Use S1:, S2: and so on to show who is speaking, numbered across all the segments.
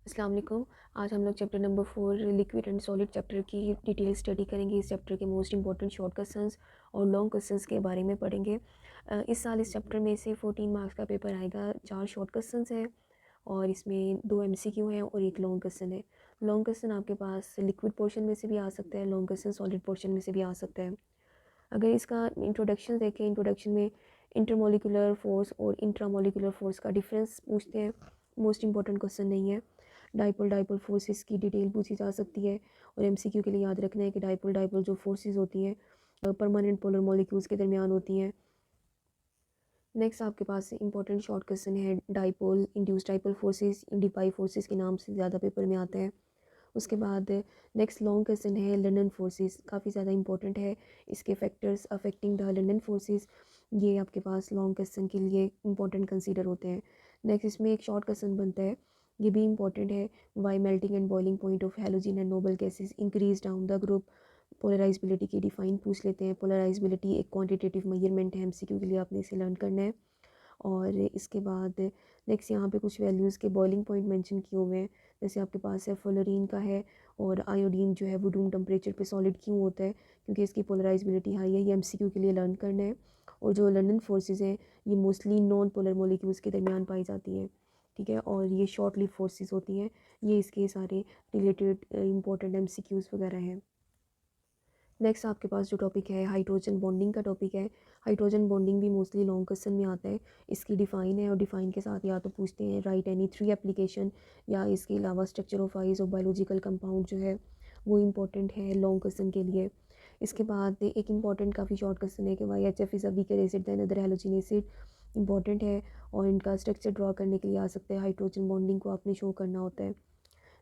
S1: अस्सलाम वालेकुम। आज हम लोग chapter number 4 liquid and solid chapter की डिटेल स्टडी करेंगे। इस चैप्टर के मोस्ट इंपॉर्टेंट शॉर्ट क्वेश्चंस और लॉन्ग क्वेश्चंस के बारे में पढ़ेंगे। इस साल इस चैप्टर में से 14 मार्क्स का पेपर आएगा। 4 शॉर्ट क्वेश्चंस हैं और इसमें 2 एमसीक्यू हैं और एक लॉन्ग क्वेश्चन है। लॉन्ग क्वेश्चन आपके पास लिक्विड पोर्शन में से भी आ सकता है, लॉन्ग क्वेश्चन सॉलिड पोर्शन में से भी आ सकता है। अगर इसका इंट्रोडक्शन देखें, इंट्रोडक्शन में इंटरमोलिकुलर फोर्स और इंट्रामोलिकुलर फोर्स का डिफरेंस पूछते हैं। मोस्ट इंपॉर्टेंट क्वेश्चन नहीं है। डाइपोल डाइपोल फोर्सेस की डिटेल पूछी जा सकती है और एमसीक्यू के लिए याद रखना है कि डाइपोल डाइपोल जो फोर्सेस होती हैं परमानेंट पोलर मॉलिक्यूल्स के दरमियान होती हैं। नेक्स्ट आपके पास इंपॉर्टेंट शॉर्ट क्वेश्चन है dipole induce dipole forces, Depay forces के नाम से ज़्यादा पेपर में आता है। उसके बाद नेक्स्ट लॉन्ग क्वेश्चन है लंदन फोर्सेस, काफ़ी ज़्यादा इंपॉर्टेंट है। इसके factors affecting the London forces, ये आपके पास लॉन्ग क्वेश्चन के लिए इंपॉर्टेंट कंसीडर होते हैं। नेक्स्ट इसमें एक शॉर्ट क्वेश्चन बनता है, ये भी इंपॉर्टेंट है। Why melting and boiling point of halogen and noble gases increase down the group. Polarisability की डिफाइन पूछ लेते हैं। पोलराइजबिलिटी एक क्वांटिटेटिव मेजरमेंट है, एमसीक्यू के लिए आपने इसे लर्न करना है। और इसके बाद नेक्स्ट यहाँ पे कुछ वैल्यूज़ के बॉइलिंग पॉइंट मेंशन किए हुए हैं। जैसे आपके पास है फ्लोरीन का है और आयोडीन जो है वो रूम टेम्परेचर पे सॉलिड क्यों होता है, क्योंकि इसकी पोलराइजबिलिटी हाई है। ये एमसीक्यू के लिए लर्न करना है। और जो लंदन फोर्सेस हैं ये मोस्टली नॉन पोलर मोलिक्यूल्स के दरमियान पाई जाती हैं, ठीक है। और ये शॉर्ट लिव फोर्सेस होती हैं। ये इसके सारे रिलेटेड इंपॉर्टेंट एमसीक्यूज़ वगैरह हैं। नेक्स्ट आपके पास जो टॉपिक है हाइड्रोजन बॉन्डिंग का टॉपिक है। हाइड्रोजन बॉन्डिंग भी मोस्टली लॉन्ग क्वेश्चन में आता है। इसकी डिफाइन है और डिफाइन के साथ या तो पूछते हैं राइट एनी 3 एप्लीकेशन, या इसके अलावा स्ट्रक्चर ऑफ आइज और बायोलॉजिकल कंपाउंड जो है वो इंपॉर्टेंट है लॉन्ग क्वेश्चन के लिए। इसके बाद एक इंपॉर्टेंट काफ़ी शॉर्ट क्वेश्चन है कि why H F is a weaker acid than other halogen acid, important है। और इनका स्ट्रक्चर ड्रॉ करने के लिए आ सकता है। हाइड्रोजन बॉन्डिंग को आपने शो करना होता है।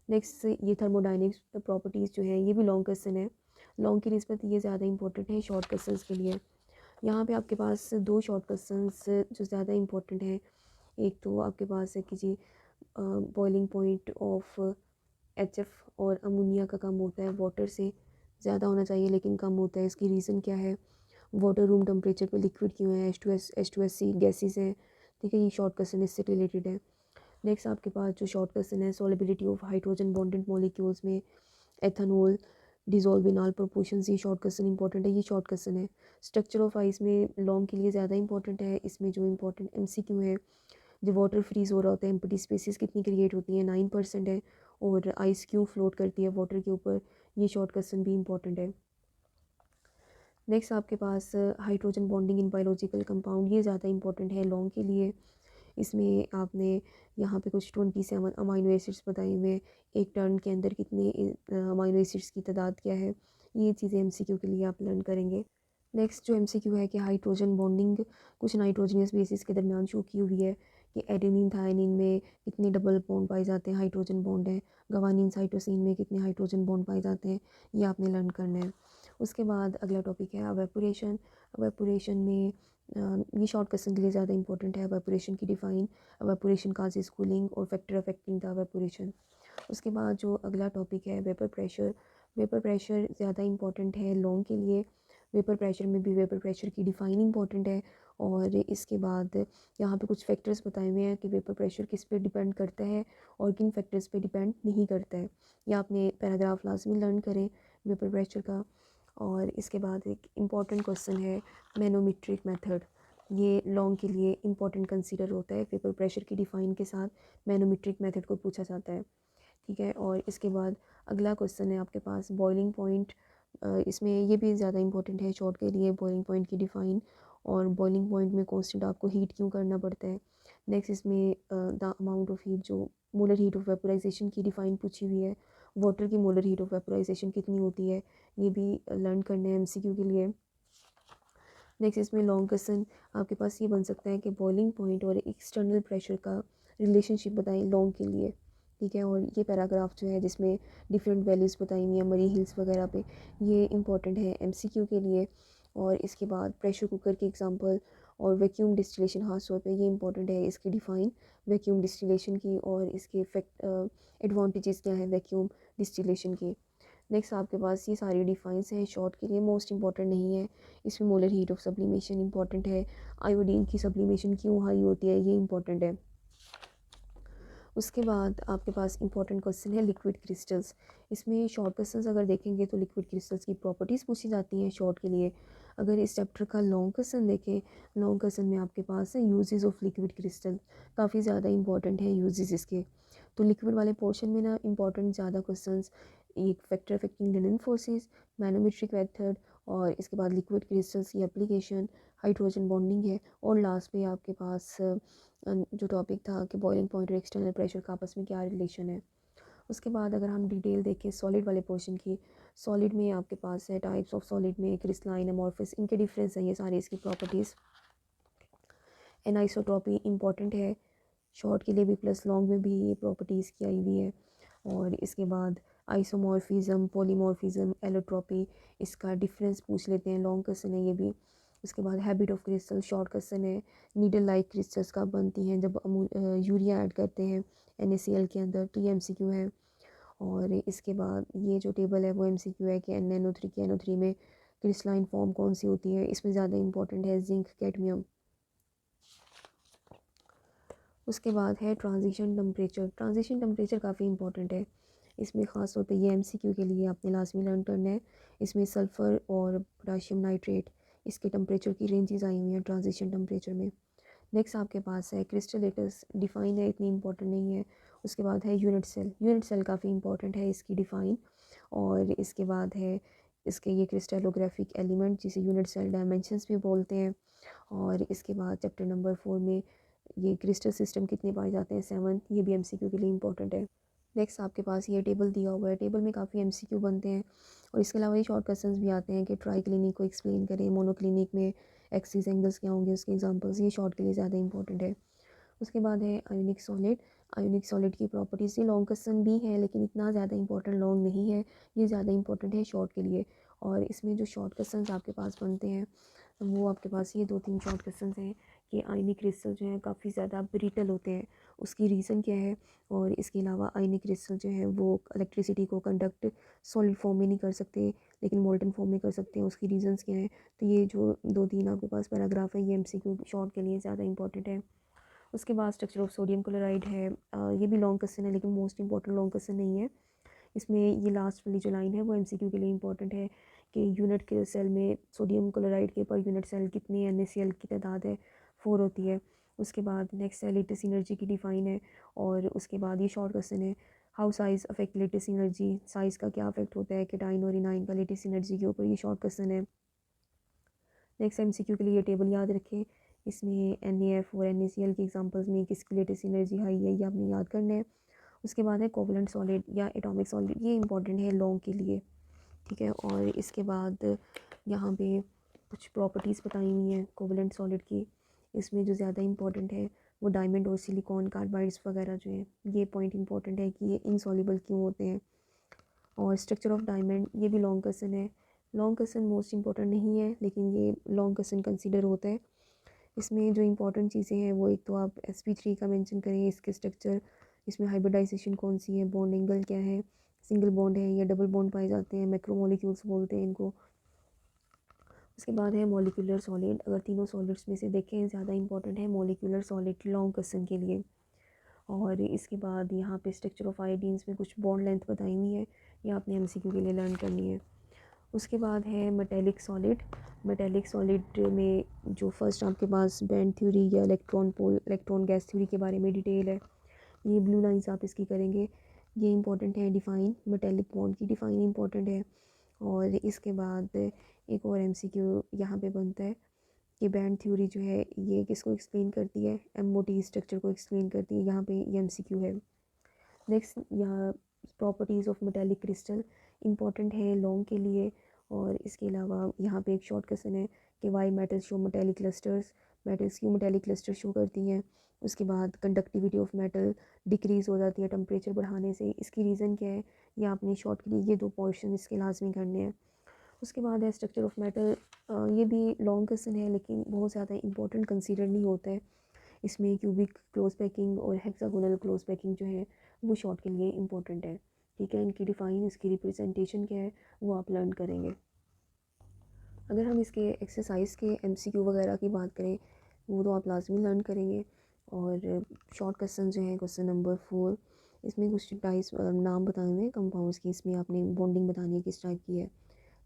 S1: नेक्स्ट ये थर्मोडाइनमिक्स प्रॉपर्टीज़ जो है ये भी लॉन्ग क्वेश्चन है। लॉन्ग की निस्बत ये ज़्यादा इंपॉर्टेंट है शॉर्ट क्वेश्चंस के लिए। यहाँ पे आपके पास 2 शॉर्ट क्वेश्चंस जो ज़्यादा इंपॉर्टेंट है। एक तो आपके पास है कि जी बॉइलिंग पॉइंट ऑफ एचएफ और अमोनिया का कम होता है, वाटर से ज़्यादा होना चाहिए लेकिन कम होता है। इसकी रीज़न क्या है? वाटर रूम टेम्परेचर पे लिक्विड क्यों है? H2S गैसेस हैं, ठीक है। ये शॉर्ट क्वेश्चन इससे रिलेटेड है। नेक्स्ट आपके पास जो शॉर्ट क्वेश्चन है solubility of hydrogen bonded molecules में ethanol dissolve in all proportions, ये शॉर्ट क्वेश्चन इंपॉर्टेंट है। ये शॉर्ट क्वेश्चन है। स्ट्रक्चर ऑफ आइस में लॉन्ग के लिए ज़्यादा इंपॉर्टेंट है। इसमें जो इंपॉर्टेंट एमसीक्यू है, जो वाटर फ्रीज हो रहा होता है, एम्प्टी स्पेसिस कितनी क्रिएट होती है, 9% है। और आइस क्यों फ्लोट करती है वाटर के ऊपर, ये शॉर्ट क्वेश्चन भी इंपॉर्टेंट है। नेक्स्ट आपके पास hydrogen bonding in biological compound, ये ज़्यादा इंपॉर्टेंट है लॉन्ग के लिए। इसमें आपने यहाँ पे कुछ 27 अमाइनो एसिड्स बताए हुए हैं। एक टर्न के अंदर कितने अमाइनो एसिड्स की तादाद क्या है, ये चीज़ें एमसीक्यू के लिए आप लर्न करेंगे। नेक्स्ट जो एमसीक्यू है कि हाइड्रोजन बॉन्डिंग कुछ नाइट्रोजनियस बेसिस के दरमियान शो की हुई है कि एडेनिन थायनिन में कितने डबल बॉन्ड पाए जाते हैं, हाइड्रोजन बॉन्ड है। गवानीन साइटोसिन में कितने हाइड्रोजन बॉन्ड पाए जाते हैं, ये आपने लर्न करना है। उसके बाद अगला टॉपिक है अवेपोरेशन। अवेपोरेशन में ये शॉर्ट क्वेश्चन के लिए ज़्यादा इंपॉर्टेंट है। अवेपोरेशन की डिफाइन, अवेपोरेशन काजेज कूलिंग और फैक्टर अफेक्टिंग द अवेपोरेशन। उसके बाद जो अगला टॉपिक है वेपर प्रेशर। वेपर प्रेशर ज़्यादा इंपॉर्टेंट है लॉन्ग के लिए। वेपर प्रेशर में भी वेपर प्रेशर की डिफाइन इंपॉर्टेंट है। और इसके बाद यहाँ पे कुछ फैक्टर्स बताए हुए हैं कि वेपर प्रेशर किस पे डिपेंड करता है और किन फैक्टर्स पे डिपेंड नहीं करता है। या आपने पैराग्राफ लाजमी लर्न करें वेपर प्रेशर का। और इसके बाद एक इम्पॉर्टेंट क्वेश्चन है मैनोमीट्रिक मेथड, ये लॉन्ग के लिए इम्पॉर्टेंट कंसीडर होता है। वेपर प्रेशर की डिफाइन के साथ मैनोमीट्रिक मेथड को पूछा जाता है, ठीक है। और इसके बाद अगला क्वेश्चन है आपके पास बॉइलिंग पॉइंट। इसमें ये भी ज़्यादा इंपॉर्टेंट है शॉर्ट के लिए, बॉइलिंग पॉइंट की डिफाइन और बॉइलिंग पॉइंट में कांस्टेंट आपको हीट क्यों करना पड़ता है। नेक्स्ट इसमें द अमाउंट ऑफ हीट, जो मोलर हीट ऑफ वेपोराइजेशन की डिफाइन पूछी हुई है। वाटर की मोलर हीट ऑफ वेपोराइजेशन कितनी होती है, ये भी लर्न करना है एमसीक्यू के लिए। नेक्स्ट इसमें लॉन्ग क्वेश्चन आपके पास ये बन सकता है कि बॉइलिंग पॉइंट और एक्सटर्नल प्रेशर का रिलेशनशिप बताएं लॉन्ग के लिए, ठीक है। और ये पैराग्राफ जो है जिसमें डिफरेंट वैल्यूज़ बताई हुई हैं मरी हिल्स वगैरह पे, ये इंपॉर्टेंट है एमसीक्यू के लिए। और इसके बाद प्रेशर कुकर की एग्जांपल और वैक्यूम डिस्टिलेशन हाथ सौ पे, ये इंपॉर्टेंट है इसकी डिफाइन वैक्यूम डिस्टिलेशन की और इसके एडवांटेजेस क्या है वैक्यूम डिस्टिलेशन की। नेक्स्ट आपके पास ये सारी डिफाइंस हैं शॉर्ट के लिए, मोस्ट इंपॉर्टेंट नहीं है। इसमें molar heat of sublimation important है। आयोडीन की सब्लिमेशन क्यों हाई होती है, ये इंपॉर्टेंट है। उसके बाद आपके पास इंपॉर्टेंट क्वेश्चन है लिक्विड क्रिस्टल्स। इसमें शॉर्ट क्वेश्चंस अगर देखेंगे तो लिक्विड क्रिस्टल्स की प्रॉपर्टीज़ पूछी जाती हैं शॉर्ट के लिए। अगर इस चैप्टर का लॉन्ग क्वेश्चन देखें, लॉन्ग क्वेश्चन में आपके पास है यूजेस ऑफ लिक्विड क्रिस्टल, काफ़ी ज़्यादा इंपॉर्टेंट है यूजेस इसके। तो लिक्विड वाले पोर्शन में ना इंपॉर्टेंट ज़्यादा क्वेश्चंस, एक factor affecting linen forces, manometric method, और इसके बाद लिक्विड क्रिस्टल्स की एप्लीकेशन, हाइड्रोजन बॉन्डिंग है, और लास्ट पे आपके पास जो टॉपिक था कि बॉइलिंग पॉइंट और एक्सटर्नल प्रेशर का आपस में क्या रिलेशन है। उसके बाद अगर हम डिटेल देखें सॉलिड वाले पोर्शन की, सॉलिड में आपके पास है टाइप्स ऑफ सॉलिड में क्रिस्टलाइन, अमॉर्फस, इनके डिफरेंस हैं ये सारी इसकी प्रॉपर्टीज़। एनाइसोट्रॉपी इंपॉर्टेंट है शॉर्ट के लिए भी प्लस लॉन्ग में भी ये प्रॉपर्टीज़ की आई हुई है। और इसके बाद आइसोमॉर्फिज्म, पॉलीमॉर्फिज्म, एलोट्रॉपी, इसका डिफरेंस पूछ लेते हैं, लॉन्ग क्वेश्चन है ये भी। उसके बाद habit of crystal, short question है। नीडल लाइक क्रिस्टल्स कब बनती हैं, जब यूरिया ऐड करते हैं NaCl के अंदर, तो ये MCQ है। और इसके बाद ये जो टेबल है वो MCQ है कि NnO3 की NO3 में क्रिस्टलाइन फॉर्म कौन सी होती है, इसमें ज़्यादा इंपॉर्टेंट है जिंक, कैडमियम। उसके बाद है ट्रांजिशन टेम्परेचर। ट्रांजिशन टेम्परेचर काफ़ी इंपॉर्टेंट है, इसमें ख़ास तौर पे ये MCQ के लिए आपने लाजमी लर्न करना है। इसमें सल्फ़र और पोटाशियम नाइट्रेट, इसके टेम्परेचर की रेंजेस आई हुई हैं ट्रांजिशन टेम्परेचर में। नेक्स्ट आपके पास है क्रिस्टलेटस, डिफ़ाइन है, इतनी इंपॉर्टेंट नहीं है। उसके बाद है यूनिट सेल, यूनिट सेल काफ़ी इंपॉर्टेंट है इसकी डिफ़ाइन। और इसके बाद है इसके ये क्रिस्टलोग्राफिक एलिमेंट जिसे यूनिट सेल डायमेंशंस भी बोलते हैं। और इसके बाद चैप्टर नंबर 4 में ये क्रिस्टल सिस्टम कितने पाए जाते हैं, 7, ये भी MCQ के लिए इंपॉर्टेंट है। नेक्स्ट आपके पास ये टेबल दिया हुआ है, टेबल में काफ़ी MCQ बनते हैं। और इसके अलावा ये शॉर्ट क्वेश्चंस भी आते हैं कि ट्राई क्लिनिक को एक्सप्लेन करें, मोनोक्लिनिक में एक्सिस एंगल्स क्या होंगे, उसके एग्जांपल्स, ये शॉर्ट के लिए ज़्यादा इंपॉर्टेंट है। उसके बाद है आयोनिक सॉलिड। आयोनिक सॉलिड की प्रॉपर्टीज़, ये लॉन्ग क्वेश्चन भी है लेकिन इतना ज़्यादा इंपॉर्टेंट लॉन्ग नहीं है, ये ज़्यादा इंपॉर्टेंट है शॉर्ट के लिए। और इसमें जो शॉर्ट क्वेश्चन आपके पास बनते हैं वो आपके पास ये 2-3 शॉर्ट क्वेश्चन हैं कि आयनिक क्रिस्टल जो है काफ़ी ज़्यादा ब्रिटल होते हैं, उसकी रीज़न क्या है। और इसके अलावा आयनिक क्रिस्टल जो है वो इलेक्ट्रिसिटी को कंडक्ट सॉलिड फॉर्म में नहीं कर सकते लेकिन मोल्टन फॉर्म में कर सकते हैं, उसकी रीजंस क्या है। तो ये जो 2-3 आपके पास पैराग्राफ है ये MCQ शॉर्ट के लिए ज़्यादा इंपॉर्टेंट है। उसके बाद स्ट्रक्चर ऑफ सोडियम क्लोराइड है, ये भी लॉन्ग क्वेश्चन है लेकिन मोस्ट इंपॉर्टेंट लॉन्ग क्वेश्चन नहीं है। इसमें ये लास्ट वाली जो लाइन है वो MCQ के लिए इंपॉर्टेंट है कि यूनिट के सेल में सोडियम क्लोराइड के पर यूनिट सेल कितनी NaCl की तादाद है, 4 होती है। उसके बाद नेक्स्ट है लेटेस्ट एनर्जी की डिफ़ाइन है। और उसके बाद ये शॉर्ट क्वेश्चन है, how size affect latest energy, size का क्या अफेक्ट होता है केटाइन और इनाइन का लेटेस्ट एनर्जी के ऊपर, ये शॉर्ट क्वेश्चन है। नेक्स्ट MCQ के लिए ये टेबल याद रखें, इसमें NaF और NaCl के एग्जांपल्स में किसकी लेटेस्ट एनर्जी हाई है ये आपने याद करना है। उसके बाद है कोवलेंट सॉलिड या एटॉमिक सॉलिड, ये इंपॉर्टेंट है लॉन्ग के लिए, ठीक है। और इसके बाद यहाँ पे कुछ प्रॉपर्टीज़ बताई हुई हैं कोवलेंट सॉलिड की, इसमें जो ज़्यादा इंपॉर्टेंट है वो डायमंड और सिलिकॉन कार्बाइड्स वगैरह जो हैं, ये पॉइंट इंपॉर्टेंट है कि ये इनसॉल्युबल क्यों होते हैं। और स्ट्रक्चर ऑफ डायमंड, ये भी लॉन्ग क्वेश्चन है, लॉन्ग क्वेश्चन मोस्ट इंपॉर्टेंट नहीं है लेकिन ये लॉन्ग क्वेश्चन कंसिडर होता है। इसमें जो इंपॉर्टेंट चीज़ें हैं वो, एक तो आप sp3 का मेंशन करें, इसके स्ट्रक्चर, इसमें हाइब्रिडाइजेशन कौन सी है, बॉन्ड एंगल क्या है, सिंगल बॉन्ड है या डबल बॉन्ड पाए जाते हैं, मैक्रोमोलिक्यूल्स बोलते हैं इनको। उसके बाद है मॉलिक्यूलर सॉलिड, अगर तीनों सॉलिड्स में से देखें ज़्यादा इंपॉर्टेंट है मॉलिक्यूलर सॉलिड लॉन्ग क्वेश्चन के लिए। और इसके बाद यहाँ पे स्ट्रक्चर ऑफ आयोडीन्स में कुछ बॉन्ड लेंथ बताई हुई है, ये आपने MCQ के लिए लर्न करनी है। उसके बाद है मेटेलिक सॉलिड। मेटेलिक सॉलिड में जो फर्स्ट आपके पास बैंड थ्योरी या इलेक्ट्रॉन पोल, इलेक्ट्रॉन गैस थ्योरी के बारे में डिटेल है, ये ब्लू लाइंस आप इसकी करेंगे, ये इंपॉर्टेंट है। डिफ़ाइन मेटेलिक बॉन्ड की डिफ़ाइन इंपॉर्टेंट है। और इसके बाद एक और MCQ यहाँ पे बनता है कि बैंड थ्योरी जो है ये किसको एक्सप्लेन करती है, MOT स्ट्रक्चर को एक्सप्लेन करती है, यहाँ पे ये MCQ है। नेक्स्ट यहाँ properties of metallic crystal important है लॉन्ग के लिए। और इसके अलावा यहाँ पे एक शॉर्ट क्वेश्चन है कि why metals show metallic clusters, metals क्यों मेटेलिक क्लस्टर शो करती हैं। उसके बाद कंडक्टिविटी ऑफ मेटल डिक्रीज़ हो जाती है टेम्परेचर बढ़ाने से, इसकी रीज़न क्या है, ये आपने शॉर्ट के लिए ये 2 पोर्शन इसके लाजमी करने हैं। उसके बाद है स्ट्रक्चर ऑफ मेटल, ये भी लॉन्ग क्वेश्चन है लेकिन बहुत ज़्यादा इंपॉर्टेंट कंसीडर नहीं होता है। इसमें क्यूबिक क्लोज पैकिंग और हेक्सागोनल क्लोज पैकिंग जो है वो शॉर्ट के लिए इंपॉर्टेंट है, ठीक है। इनकी डिफ़ाइन, इसकी रिप्रेजेंटेशन क्या है वो आप लर्न करेंगे। अगर हम इसके एक्सरसाइज के MCQ वगैरह की बात करें वो तो आप लाजमी लर्न करेंगे। और शॉर्ट क्वेश्चन जो है क्वेश्चन नंबर 4, इसमें कुछ टाइप्स नाम बताए हुए हैं कंपाउंड्स की, इसमें आपने बॉन्डिंग बतानी है किस टाइप की है।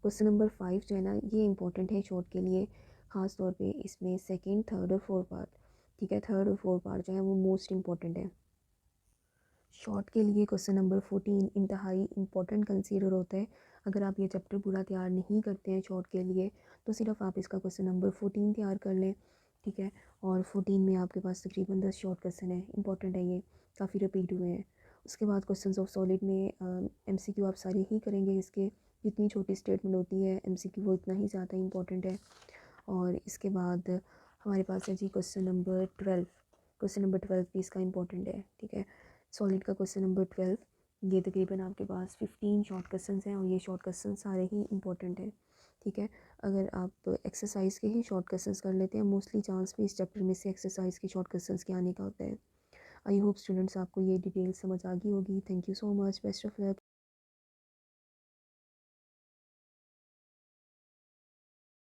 S1: क्वेश्चन नंबर 5 जो है ना ये इंपॉर्टेंट है शॉर्ट के लिए, ख़ास तौर पे इसमें सेकंड, थर्ड और फोर्थ पार्ट, ठीक है, थर्ड और फोर्थ पार्ट जो है वो मोस्ट इंपॉर्टेंट है शॉर्ट के लिए। क्वेश्चन नंबर 14 इंतहाई इंपॉर्टेंट कंसीडर होता है। अगर आप ये चैप्टर पूरा तैयार नहीं करते हैं शॉर्ट के लिए तो सिर्फ आप इसका क्वेश्चन नंबर 14 तैयार कर लें, ठीक है। और 14 में आपके पास तकरीबन 10 शॉर्ट क्वेश्चन है, इंपॉर्टेंट है ये, काफ़ी रिपीट हुए हैं। उसके बाद क्वेश्चन ऑफ सॉलिड में MCQ आप सारे ही करेंगे इसके, जितनी छोटी स्टेटमेंट होती है MCQ वो इतना ही ज़्यादा इंपॉर्टेंट है। और इसके बाद हमारे पास है जी क्वेश्चन नंबर 12, क्वेश्चन नंबर 12 भी इसका इंपॉर्टेंट है, ठीक है। सॉलिड का क्वेश्चन नंबर 12 ये तकरीबन आपके पास 15 शॉर्ट क्वेश्चन हैं और ये शॉर्ट क्वेश्चन सारे ही इंपॉर्टेंट हैं, ठीक है। अगर आप एक्सरसाइज के ही शॉर्ट क्वेश्चन कर लेते हैं, मोस्टली चांस भी इस चैप्टर में से एक्सरसाइज के शॉर्ट क्वेश्चन के आने का होता है। आई होप स्टूडेंट्स आपको ये डिटेल समझ आ गई होगी। Thank you so much, best of luck.